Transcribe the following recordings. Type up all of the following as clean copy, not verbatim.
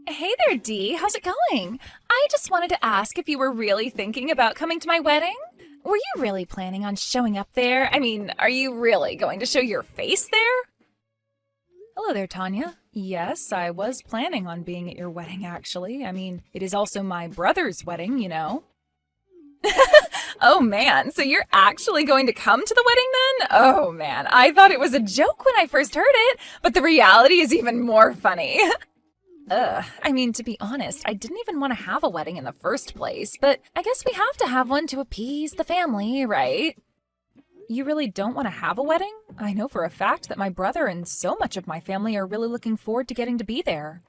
Hey there, Dee. How's it going? I just wanted to ask if you were really thinking about coming to my wedding. Were you really planning on showing up there? I mean, are you really going to show your face there? Hello there, Tanya. Yes, I was planning on being at your wedding, actually. I mean, it is also my brother's wedding, you know. Oh man, so you're actually going to come to the wedding then? Oh man, I thought it was a joke when I first heard it, but the reality is even more funny. Ugh, I mean, to be honest, I didn't even want to have a wedding in the first place, but I guess we have to have one to appease the family, right? You really don't want to have a wedding? I know for a fact that my brother and so much of my family are really looking forward to getting to be there.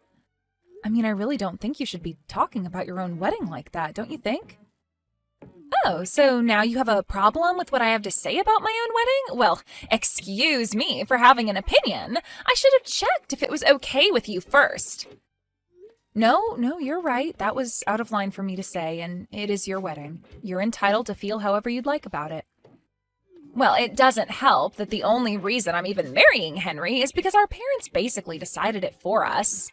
I mean, I really don't think you should be talking about your own wedding like that, don't you think? Oh, so now you have a problem with what I have to say about my own wedding? Well, excuse me for having an opinion. I should have checked if it was okay with you first. No, you're right. That was out of line for me to say, and it is your wedding. You're entitled to feel however you'd like about it. Well, it doesn't help that the only reason I'm even marrying Henry is because our parents basically decided it for us.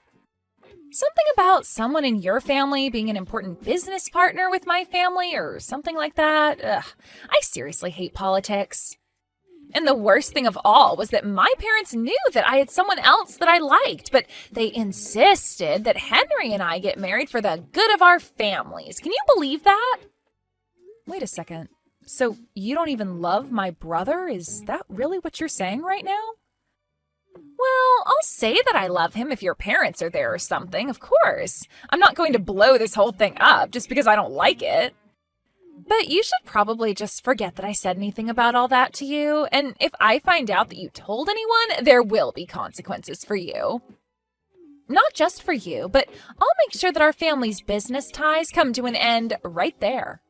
Something about someone in your family being an important business partner with my family or something like that. Ugh, I seriously hate politics. And the worst thing of all was that my parents knew that I had someone else that I liked, but they insisted that Henry and I get married for the good of our families. Can you believe that? Wait a second. So you don't even love my brother? Is that really what you're saying right now? Well, I'll say that I love him if your parents are there or something, of course. I'm not going to blow this whole thing up just because I don't like it. But you should probably just forget that I said anything about all that to you, and if I find out that you told anyone, there will be consequences for you. Not just for you, but I'll make sure that our family's business ties come to an end right there.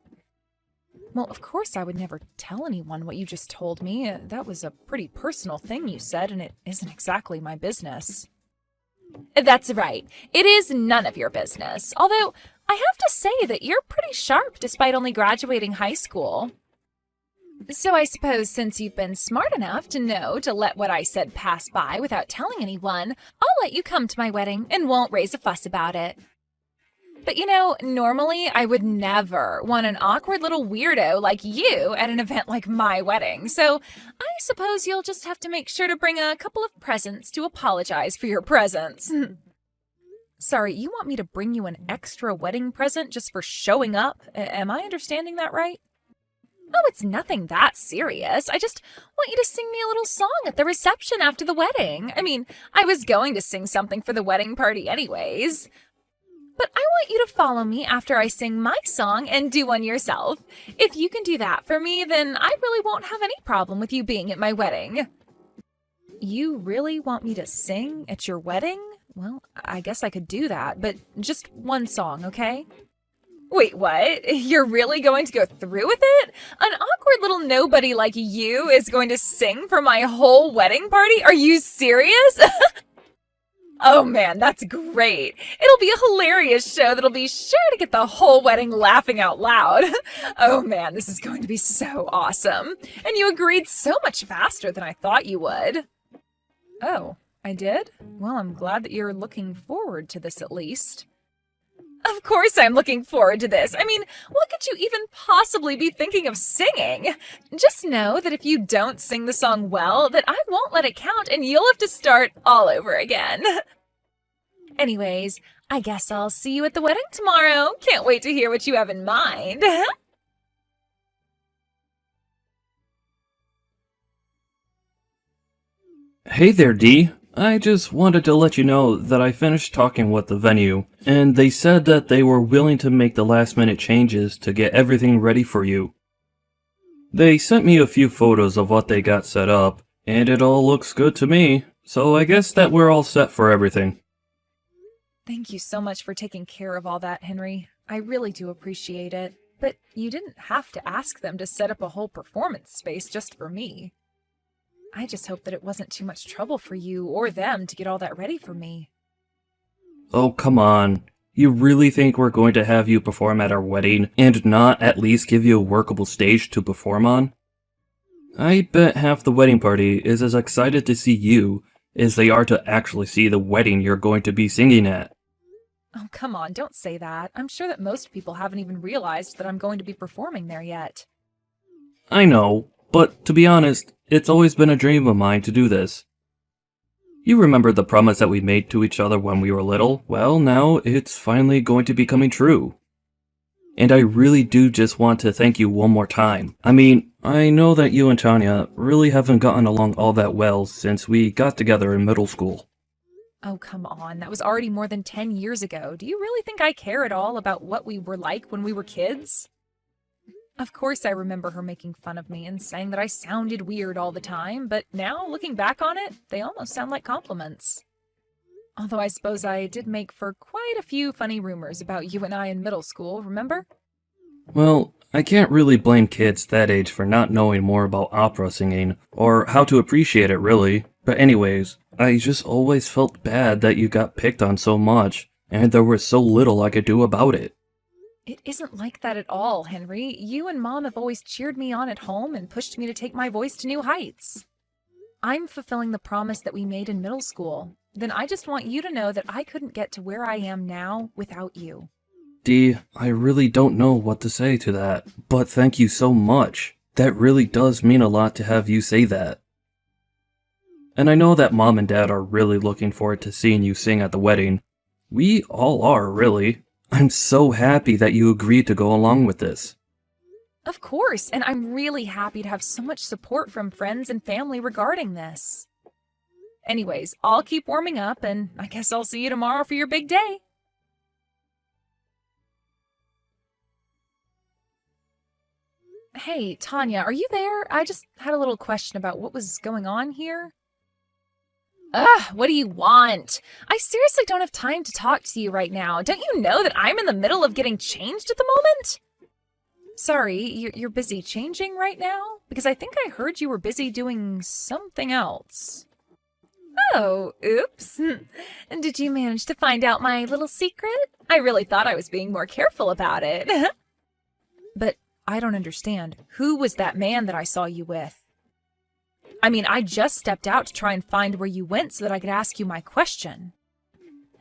Well, of course I would never tell anyone what you just told me. That was a pretty personal thing you said, and it isn't exactly my business. That's right. It is none of your business. Although, I have to say that you're pretty sharp despite only graduating high school. So I suppose since you've been smart enough to know to let what I said pass by without telling anyone, I'll let you come to my wedding and won't raise a fuss about it. But you know, normally I would never want an awkward little weirdo like you at an event like my wedding, so I suppose you'll just have to make sure to bring a couple of presents to apologize for your presence. Sorry, you want me to bring you an extra wedding present just for showing up? Am I understanding that right? Oh, it's nothing that serious. I just want you to sing me a little song at the reception after the wedding. I mean, I was going to sing something for the wedding party anyways. But I want you to follow me after I sing my song and do one yourself. If you can do that for me, then I really won't have any problem with you being at my wedding. You really want me to sing at your wedding? Well, I guess I could do that, but just one song, okay? Wait, what? You're really going to go through with it? An awkward little nobody like you is going to sing for my whole wedding party? Are you serious? Oh man, that's great. It'll be a hilarious show that'll be sure to get the whole wedding laughing out loud. Oh man, this is going to be so awesome. And you agreed so much faster than I thought you would. Oh, I did? Well, I'm glad that you're looking forward to this at least. Of course I'm looking forward to this. I mean, what could you even possibly be thinking of singing? Just know that if you don't sing the song well, that I won't let it count and you'll have to start all over again. Anyways, I guess I'll see you at the wedding tomorrow. Can't wait to hear what you have in mind. Hey there, Dee. I just wanted to let you know that I finished talking with the venue, and they said that they were willing to make the last-minute changes to get everything ready for you. They sent me a few photos of what they got set up, and it all looks good to me, so I guess that we're all set for everything. Thank you so much for taking care of all that, Henry. I really do appreciate it. But you didn't have to ask them to set up a whole performance space just for me. I just hope that it wasn't too much trouble for you or them to get all that ready for me. Oh, come on. You really think we're going to have you perform at our wedding and not at least give you a workable stage to perform on? I bet half the wedding party is as excited to see you as they are to actually see the wedding you're going to be singing at. Oh, come on, don't say that. I'm sure that most people haven't even realized that I'm going to be performing there yet. I know, but to be honest, it's always been a dream of mine to do this. You remember the promise that we made to each other when we were little? Well, now it's finally going to be coming true. And I really do just want to thank you one more time. I mean, I know that you and Tanya really haven't gotten along all that well since we got together in middle school. Oh, come on. That was already more than 10 years ago. Do you really think I care at all about what we were like when we were kids? Of course I remember her making fun of me and saying that I sounded weird all the time, but now, looking back on it, they almost sound like compliments. Although I suppose I did make for quite a few funny rumors about you and I in middle school, remember? Well, I can't really blame kids that age for not knowing more about opera singing, or how to appreciate it really. But anyways, I just always felt bad that you got picked on so much, and there was so little I could do about it. It isn't like that at all, Henry. You and Mom have always cheered me on at home and pushed me to take my voice to new heights. I'm fulfilling the promise that we made in middle school. Then I just want you to know that I couldn't get to where I am now without you. Dee, I really don't know what to say to that, but thank you so much. That really does mean a lot to have you say that. And I know that Mom and Dad are really looking forward to seeing you sing at the wedding. We all are, really. I'm so happy that you agreed to go along with this. Of course, and I'm really happy to have so much support from friends and family regarding this. Anyways, I'll keep warming up, and I guess I'll see you tomorrow for your big day. Hey, Tanya, are you there? I just had a little question about what was going on here. Ugh, what do you want? I seriously don't have time to talk to you right now. Don't you know that I'm in the middle of getting changed at the moment? Sorry, you're busy changing right now? Because I think I heard you were busy doing something else. Oh, oops. Did you manage to find out my little secret? I really thought I was being more careful about it. But I don't understand. Who was that man that I saw you with? I mean, I just stepped out to try and find where you went so that I could ask you my question.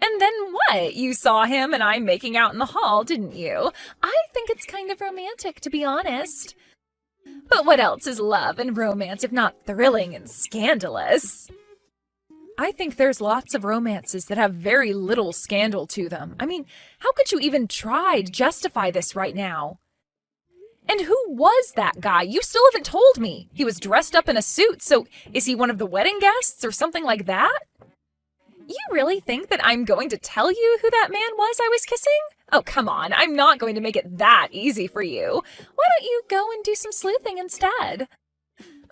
And then what? You saw him and I making out in the hall, didn't you? I think it's kind of romantic, to be honest. But what else is love and romance if not thrilling and scandalous? I think there's lots of romances that have very little scandal to them. I mean, how could you even try to justify this right now? And who was that guy? You still haven't told me. He was dressed up in a suit, so is he one of the wedding guests or something like that? You really think that I'm going to tell you who that man was I was kissing? Oh, come on. I'm not going to make it that easy for you. Why don't you go and do some sleuthing instead?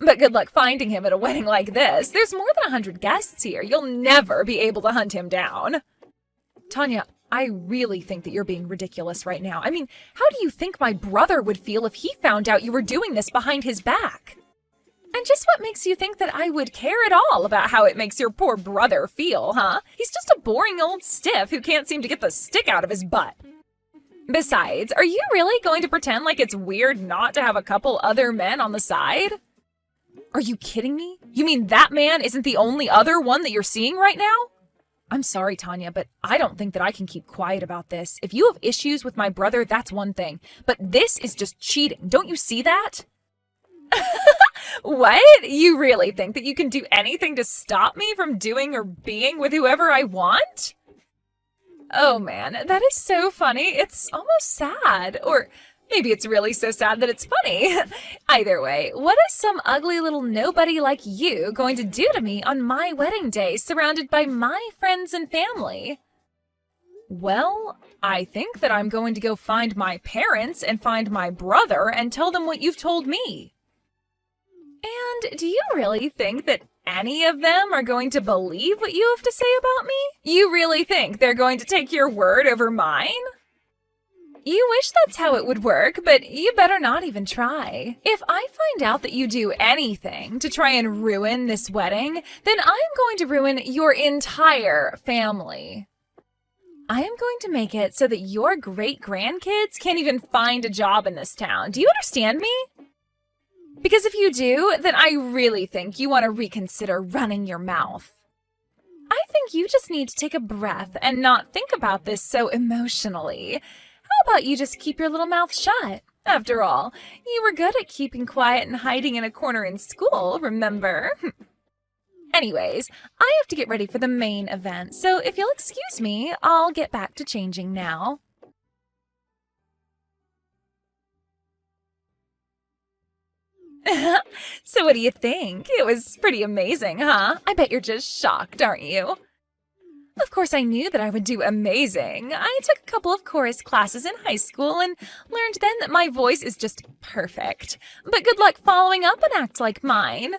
But good luck finding him at a wedding like this. There's more than 100 guests here. You'll never be able to hunt him down. Tanya, I really think that you're being ridiculous right now. I mean, how do you think my brother would feel if he found out you were doing this behind his back? And just what makes you think that I would care at all about how it makes your poor brother feel, huh? He's just a boring old stiff who can't seem to get the stick out of his butt. Besides, are you really going to pretend like it's weird not to have a couple other men on the side? Are you kidding me? You mean that man isn't the only other one that you're seeing right now? I'm sorry, Tanya, but I don't think that I can keep quiet about this. If you have issues with my brother, that's one thing. But this is just cheating. Don't you see that? What? You really think that you can do anything to stop me from doing or being with whoever I want? Oh man, that is so funny. It's almost sad. Or maybe it's really so sad that it's funny. Either way, what is some ugly little nobody like you going to do to me on my wedding day surrounded by my friends and family? Well, I think that I'm going to go find my parents and find my brother and tell them what you've told me. And do you really think that any of them are going to believe what you have to say about me? You really think they're going to take your word over mine? You wish that's how it would work, but you better not even try. If I find out that you do anything to try and ruin this wedding, then I'm going to ruin your entire family. I am going to make it so that your great-grandkids can't even find a job in this town. Do you understand me? Because if you do, then I really think you want to reconsider running your mouth. I think you just need to take a breath and not think about this so emotionally. How about you just keep your little mouth shut? After all, you were good at keeping quiet and hiding in a corner in school, remember? Anyways, I have to get ready for the main event, so if you'll excuse me, I'll get back to changing now. So what do you think? It was pretty amazing, huh? I bet you're just shocked, aren't you? Of course, I knew that I would do amazing. I took a couple of chorus classes in high school and learned then that my voice is just perfect. But good luck following up an act like mine.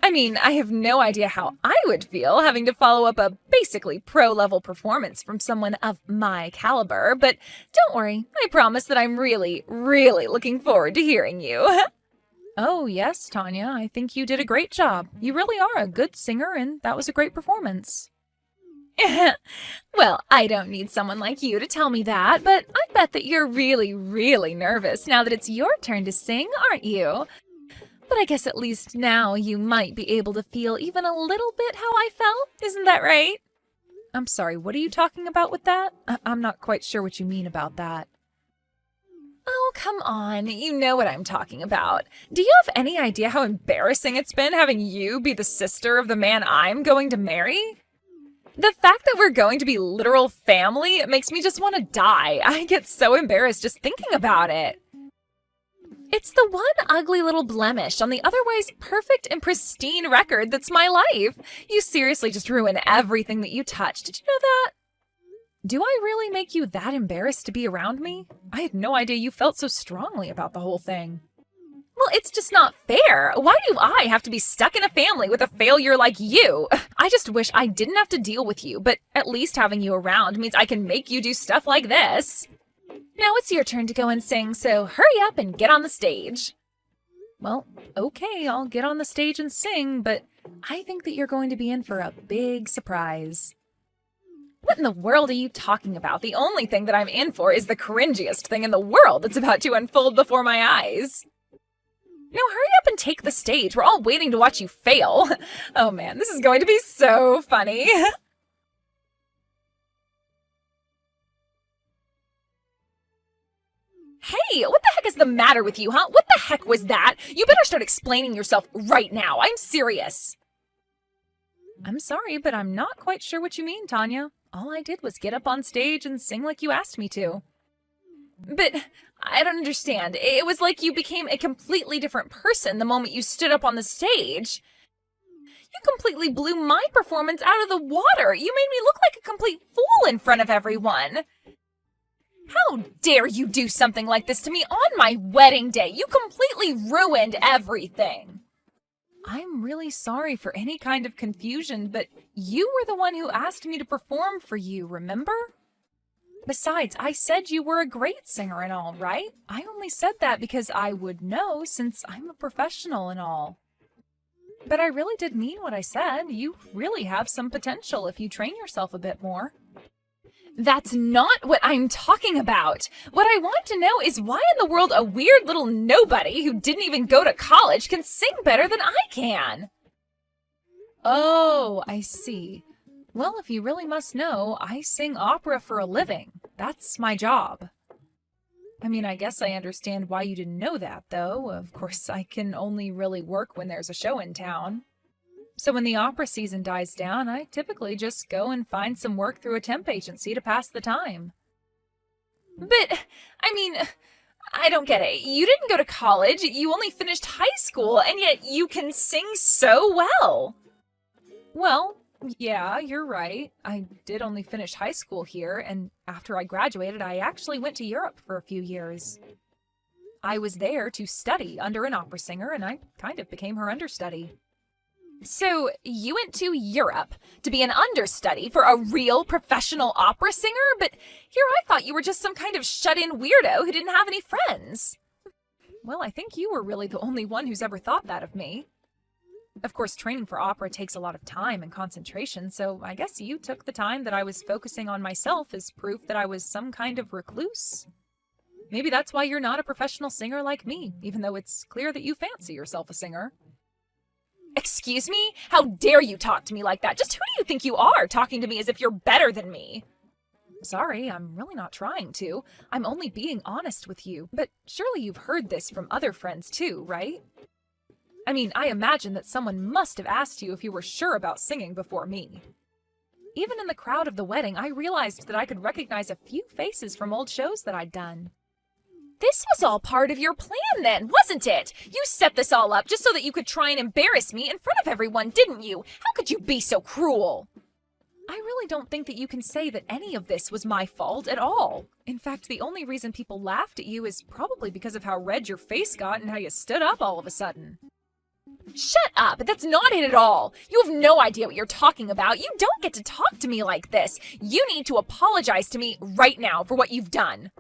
I mean, I have no idea how I would feel having to follow up a basically pro-level performance from someone of my caliber, but don't worry, I promise that I'm really, really looking forward to hearing you. Oh, yes, Tanya, I think you did a great job. You really are a good singer, and that was a great performance. Well, I don't need someone like you to tell me that, but I bet that you're really, really nervous now that it's your turn to sing, aren't you? But I guess at least now you might be able to feel even a little bit how I felt, isn't that right? I'm sorry, what are you talking about with that? I'm not quite sure what you mean about that. Oh, come on, you know what I'm talking about. Do you have any idea how embarrassing it's been having you be the sister of the man I'm going to marry? The fact that we're going to be literal family makes me just want to die. I get so embarrassed just thinking about it. It's the one ugly little blemish on the otherwise perfect and pristine record that's my life. You seriously just ruin everything that you touch. Did you know that? Do I really make you that embarrassed to be around me? I had no idea you felt so strongly about the whole thing. Well, it's just not fair. Why do I have to be stuck in a family with a failure like you? I just wish I didn't have to deal with you, but at least having you around means I can make you do stuff like this. Now it's your turn to go and sing, so hurry up and get on the stage. Well, okay, I'll get on the stage and sing, but I think that you're going to be in for a big surprise. What in the world are you talking about? The only thing that I'm in for is the cringiest thing in the world that's about to unfold before my eyes. Now hurry up and take the stage. We're all waiting to watch you fail. Oh man, this is going to be so funny. Hey, what the heck is the matter with you, huh? What the heck was that? You better start explaining yourself right now. I'm serious. I'm sorry, but I'm not quite sure what you mean, Tanya. All I did was get up on stage and sing like you asked me to. But I don't understand. It was like you became a completely different person the moment you stood up on the stage. You completely blew my performance out of the water. You made me look like a complete fool in front of everyone. How dare you do something like this to me on my wedding day? You completely ruined everything. I'm really sorry for any kind of confusion, but you were the one who asked me to perform for you, remember? Besides, I said you were a great singer and all, right? I only said that because I would know since I'm a professional and all. But I really did mean what I said. You really have some potential if you train yourself a bit more. That's not what I'm talking about. What I want to know is why in the world a weird little nobody who didn't even go to college can sing better than I can. Oh, I see. Well, if you really must know, I sing opera for a living. That's my job. I mean, I guess I understand why you didn't know that, though. Of course, I can only really work when there's a show in town. So when the opera season dies down, I typically just go and find some work through a temp agency to pass the time. But, I mean, I don't get it. You didn't go to college, you only finished high school, and yet you can sing so well. Well, yeah, you're right. I did only finish high school here, and after I graduated, I actually went to Europe for a few years. I was there to study under an opera singer, and I kind of became her understudy. So, you went to Europe to be an understudy for a real professional opera singer? But here I thought you were just some kind of shut-in weirdo who didn't have any friends. Well, I think you were really the only one who's ever thought that of me. Of course, training for opera takes a lot of time and concentration, so I guess you took the time that I was focusing on myself as proof that I was some kind of recluse. Maybe that's why you're not a professional singer like me, even though it's clear that you fancy yourself a singer. Excuse me? How dare you talk to me like that? Just who do you think you are, talking to me as if you're better than me? Sorry, I'm really not trying to. I'm only being honest with you. But surely you've heard this from other friends too, right? I mean, I imagine that someone must have asked you if you were sure about singing before me. Even in the crowd of the wedding, I realized that I could recognize a few faces from old shows that I'd done. This was all part of your plan then, wasn't it? You set this all up just so that you could try and embarrass me in front of everyone, didn't you? How could you be so cruel? I really don't think that you can say that any of this was my fault at all. In fact, the only reason people laughed at you is probably because of how red your face got and how you stood up all of a sudden. Shut up! That's not it at all! You have no idea what you're talking about. You don't get to talk to me like this. You need to apologize to me right now for what you've done.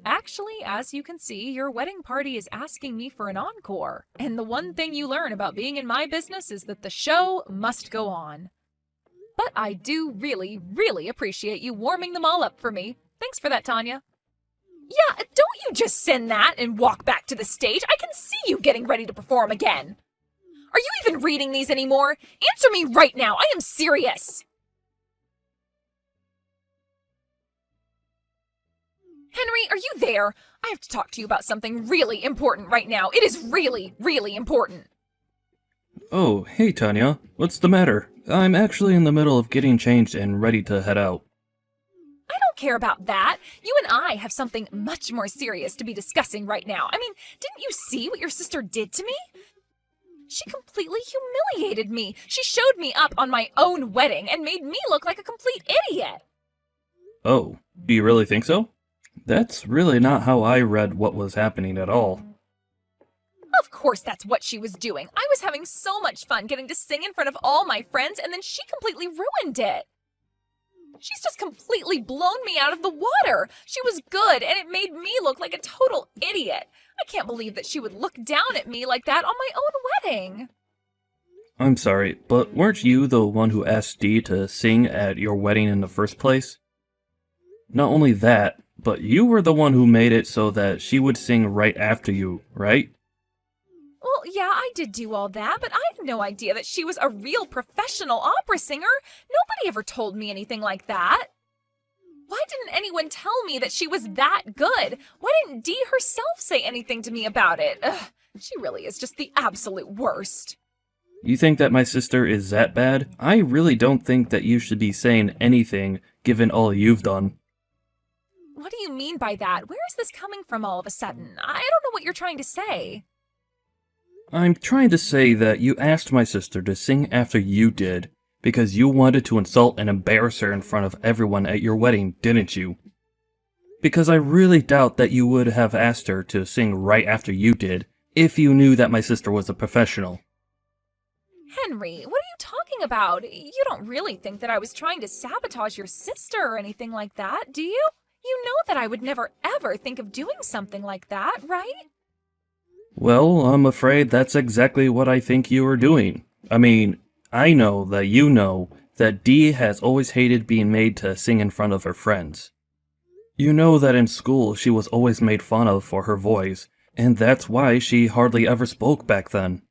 Actually, as you can see, your wedding party is asking me for an encore. And the one thing you learn about being in my business is that the show must go on. But I do really, really appreciate you warming them all up for me. Thanks for that, Tanya. Yeah, don't you just send that and walk back to the stage. I can see you getting ready to perform again. Are you even reading these anymore? Answer me right now. I am serious. Henry, are you there? I have to talk to you about something really important right now. It is really, really important. Oh, hey Tanya. What's the matter? I'm actually in the middle of getting changed and ready to head out. I don't care about that. You and I have something much more serious to be discussing right now. I mean, didn't you see what your sister did to me? She completely humiliated me. She showed me up on my own wedding and made me look like a complete idiot. Oh, do you really think so? That's really not how I read what was happening at all. Of course that's what she was doing. I was having so much fun getting to sing in front of all my friends, and then she completely ruined it. She's just completely blown me out of the water. She was good, and it made me look like a total idiot. I can't believe that she would look down at me like that on my own wedding. I'm sorry, but weren't you the one who asked Dee to sing at your wedding in the first place? Not only that, but you were the one who made it so that she would sing right after you, right? Well, yeah, I did do all that, but I had no idea that she was a real professional opera singer. Nobody ever told me anything like that. Why didn't anyone tell me that she was that good? Why didn't Dee herself say anything to me about it? Ugh, she really is just the absolute worst. You think that my sister is that bad? I really don't think that you should be saying anything, given all you've done. What do you mean by that? Where is this coming from all of a sudden? I don't know what you're trying to say. I'm trying to say that you asked my sister to sing after you did, because you wanted to insult and embarrass her in front of everyone at your wedding, didn't you? Because I really doubt that you would have asked her to sing right after you did, if you knew that my sister was a professional. Henry, what are you talking about? You don't really think that I was trying to sabotage your sister or anything like that, do you? You know that I would never ever think of doing something like that, right? Well, I'm afraid that's exactly what I think you were doing. I mean, I know that you know that Dee has always hated being made to sing in front of her friends. You know that in school she was always made fun of for her voice, and that's why she hardly ever spoke back then.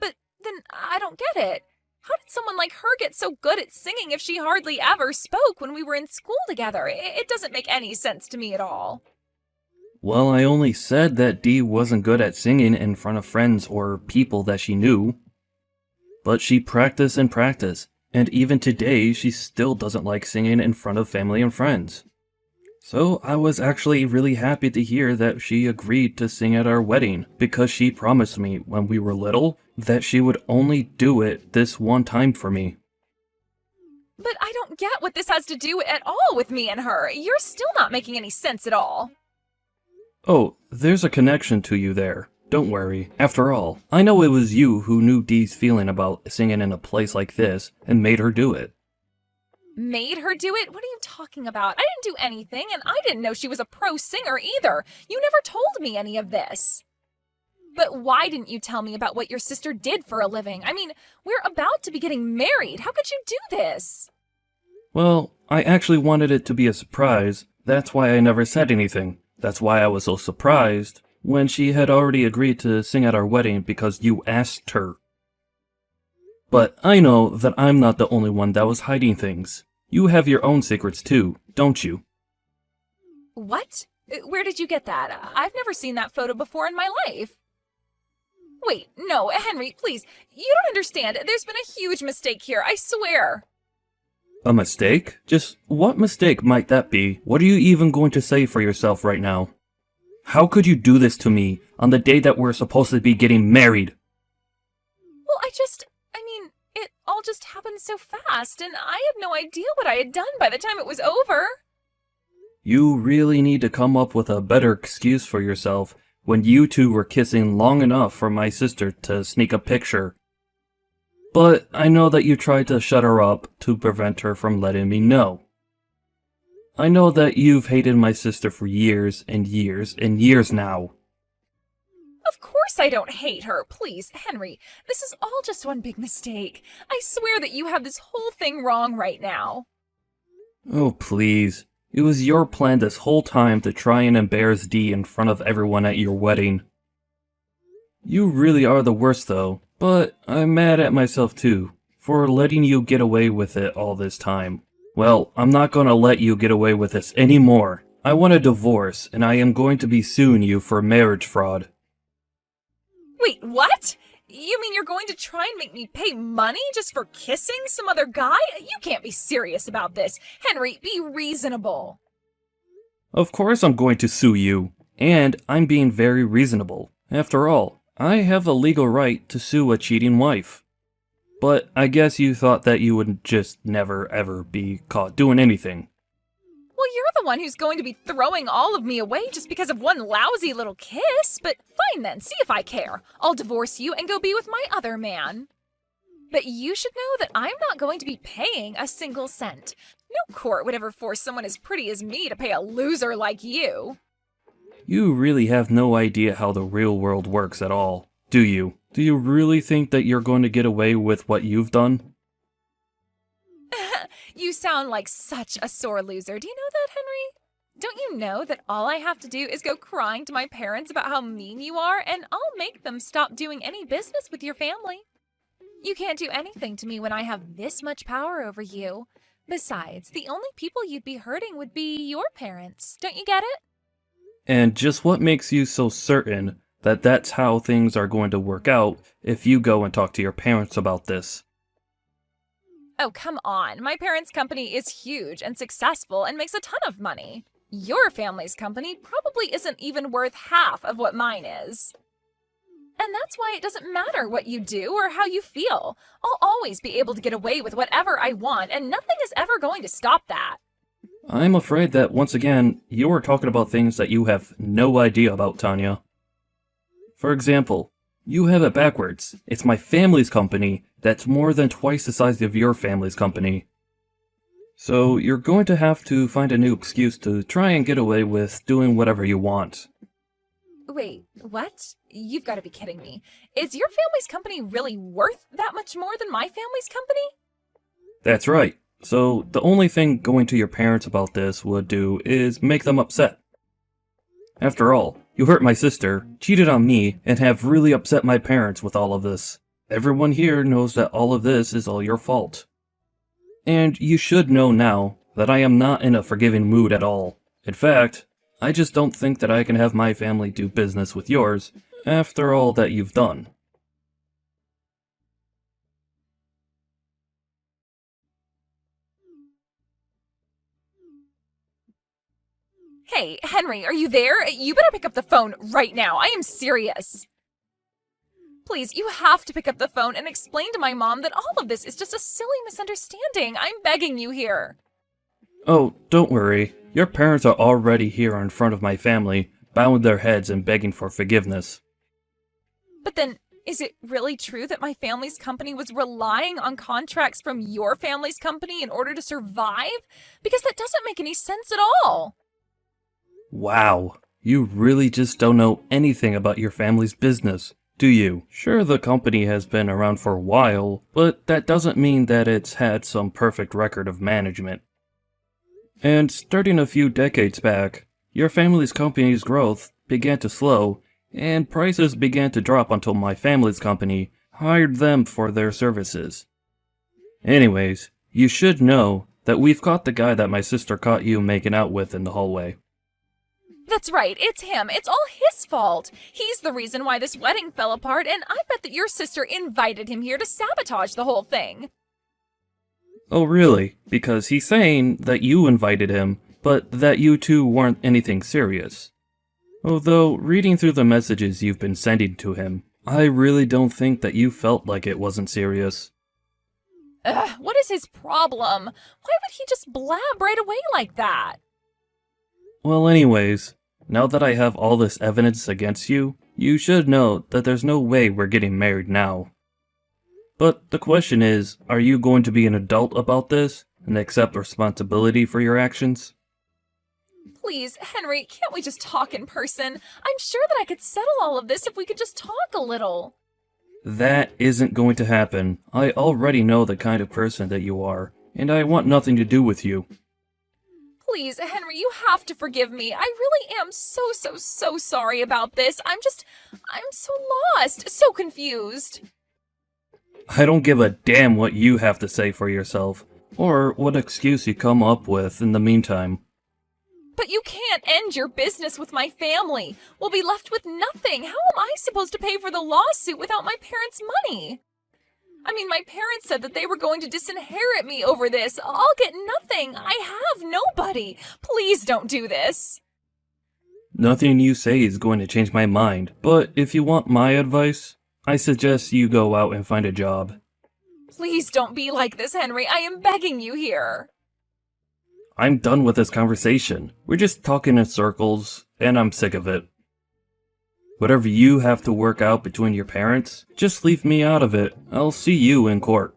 But then I don't get it. How did someone like her get so good at singing if she hardly ever spoke when we were in school together? It doesn't make any sense to me at all. Well, I only said that Dee wasn't good at singing in front of friends or people that she knew. But she practiced and practiced, and even today she still doesn't like singing in front of family and friends. So I was actually really happy to hear that she agreed to sing at our wedding, because she promised me when we were little that she would only do it this one time for me. But I don't get what this has to do at all with me and her. You're still not making any sense at all. Oh, there's a connection to you there. Don't worry. After all, I know it was you who knew Dee's feeling about singing in a place like this and made her do it. Made her do it? What are you talking about? I didn't do anything, and I didn't know she was a pro singer either. You never told me any of this. But why didn't you tell me about what your sister did for a living? I mean, we're about to be getting married. How could you do this? Well, I actually wanted it to be a surprise. That's why I never said anything. That's why I was so surprised when she had already agreed to sing at our wedding because you asked her. But I know that I'm not the only one that was hiding things. You have your own secrets too, don't you? What? Where did you get that? I've never seen that photo before in my life. Wait, no, Henry, please. You don't understand. There's been a huge mistake here, I swear. A mistake? Just what mistake might that be? What are you even going to say for yourself right now? How could you do this to me on the day that we're supposed to be getting married? Well, it all just happened so fast, and I had no idea what I had done by the time it was over. You really need to come up with a better excuse for yourself when you two were kissing long enough for my sister to sneak a picture. But I know that you tried to shut her up to prevent her from letting me know. I know that you've hated my sister for years and years and years now. Of course I don't hate her. Please, Henry, this is all just one big mistake. I swear that you have this whole thing wrong right now. Oh, please. It was your plan this whole time to try and embarrass Dee in front of everyone at your wedding. You really are the worst though, but I'm mad at myself too, for letting you get away with it all this time. Well, I'm not gonna let you get away with this anymore. I want a divorce, and I am going to be suing you for marriage fraud. Wait, what? You mean you're going to try and make me pay money just for kissing some other guy? You can't be serious about this. Henry, be reasonable. Of course I'm going to sue you, and I'm being very reasonable. After all, I have a legal right to sue a cheating wife. But I guess you thought that you would just never ever be caught doing anything. Well, you're the one who's going to be throwing all of me away just because of one lousy little kiss. But fine then, see if I care. I'll divorce you and go be with my other man. But you should know that I'm not going to be paying a single cent. No court would ever force someone as pretty as me to pay a loser like you. You really have no idea how the real world works at all, do you? Do you really think that you're going to get away with what you've done? You sound like such a sore loser. Do you know that, Henry? Don't you know that all I have to do is go crying to my parents about how mean you are, and I'll make them stop doing any business with your family? You can't do anything to me when I have this much power over you. Besides, the only people you'd be hurting would be your parents. Don't you get it? And just what makes you so certain that that's how things are going to work out if you go and talk to your parents about this? Oh, come on. My parents' company is huge and successful and makes a ton of money. Your family's company probably isn't even worth half of what mine is. And that's why it doesn't matter what you do or how you feel. I'll always be able to get away with whatever I want, and nothing is ever going to stop that. I'm afraid that, once again, you are talking about things that you have no idea about, Tanya. For example, you have it backwards. It's my family's company that's more than twice the size of your family's company. So you're going to have to find a new excuse to try and get away with doing whatever you want. Wait, what? You've got to be kidding me. Is your family's company really worth that much more than my family's company? That's right. So the only thing going to your parents about this would do is make them upset. After all, you hurt my sister, cheated on me, and have really upset my parents with all of this. Everyone here knows that all of this is all your fault. And you should know now that I am not in a forgiving mood at all. In fact, I just don't think that I can have my family do business with yours after all that you've done. Hey, Henry, are you there? You better pick up the phone right now. I am serious. Please, you have to pick up the phone and explain to my mom that all of this is just a silly misunderstanding. I'm begging you here. Oh, don't worry. Your parents are already here in front of my family, bowing their heads and begging for forgiveness. But then, is it really true that my family's company was relying on contracts from your family's company in order to survive? Because that doesn't make any sense at all. Wow, you really just don't know anything about your family's business, do you? Sure, the company has been around for a while, but that doesn't mean that it's had some perfect record of management. And starting a few decades back, your family's company's growth began to slow, and prices began to drop until my family's company hired them for their services. Anyways, you should know that we've caught the guy that my sister caught you making out with in the hallway. That's right, it's him. It's all his fault. He's the reason why this wedding fell apart, and I bet that your sister invited him here to sabotage the whole thing. Oh really? Because he's saying that you invited him, but that you two weren't anything serious. Although, reading through the messages you've been sending to him, I really don't think that you felt like it wasn't serious. Ugh, what is his problem? Why would he just blab right away like that? Well anyways, now that I have all this evidence against you, you should know that there's no way we're getting married now. But the question is, are you going to be an adult about this and accept responsibility for your actions? Please, Henry, can't we just talk in person? I'm sure that I could settle all of this if we could just talk a little. That isn't going to happen. I already know the kind of person that you are, and I want nothing to do with you. Please, Henry, you have to forgive me. I really am so sorry about this. I'm so lost, so confused. I don't give a damn what you have to say for yourself, or what excuse you come up with in the meantime. But you can't end your business with my family. We'll be left with nothing. How am I supposed to pay for the lawsuit without my parents' money? I mean, my parents said that they were going to disinherit me over this. I'll get nothing. I have nobody. Please don't do this. Nothing you say is going to change my mind, but if you want my advice, I suggest you go out and find a job. Please don't be like this, Henry. I am begging you here. I'm done with this conversation. We're just talking in circles, and I'm sick of it. Whatever you have to work out between your parents, just leave me out of it. I'll see you in court.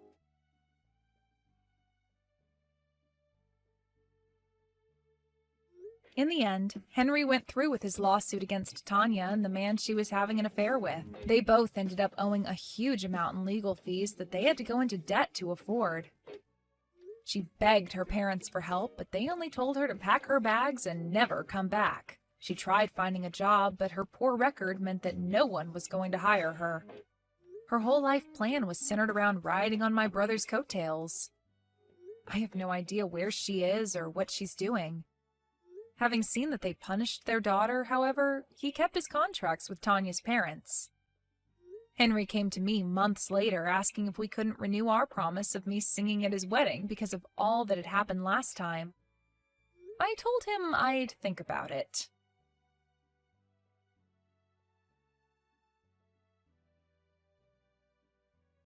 In the end, Henry went through with his lawsuit against Tanya and the man she was having an affair with. They both ended up owing a huge amount in legal fees that they had to go into debt to afford. She begged her parents for help, but they only told her to pack her bags and never come back. She tried finding a job, but her poor record meant that no one was going to hire her. Her whole life plan was centered around riding on my brother's coattails. I have no idea where she is or what she's doing. Having seen that they punished their daughter, however, he kept his contracts with Tanya's parents. Henry came to me months later asking if we couldn't renew our promise of me singing at his wedding because of all that had happened last time. I told him I'd think about it.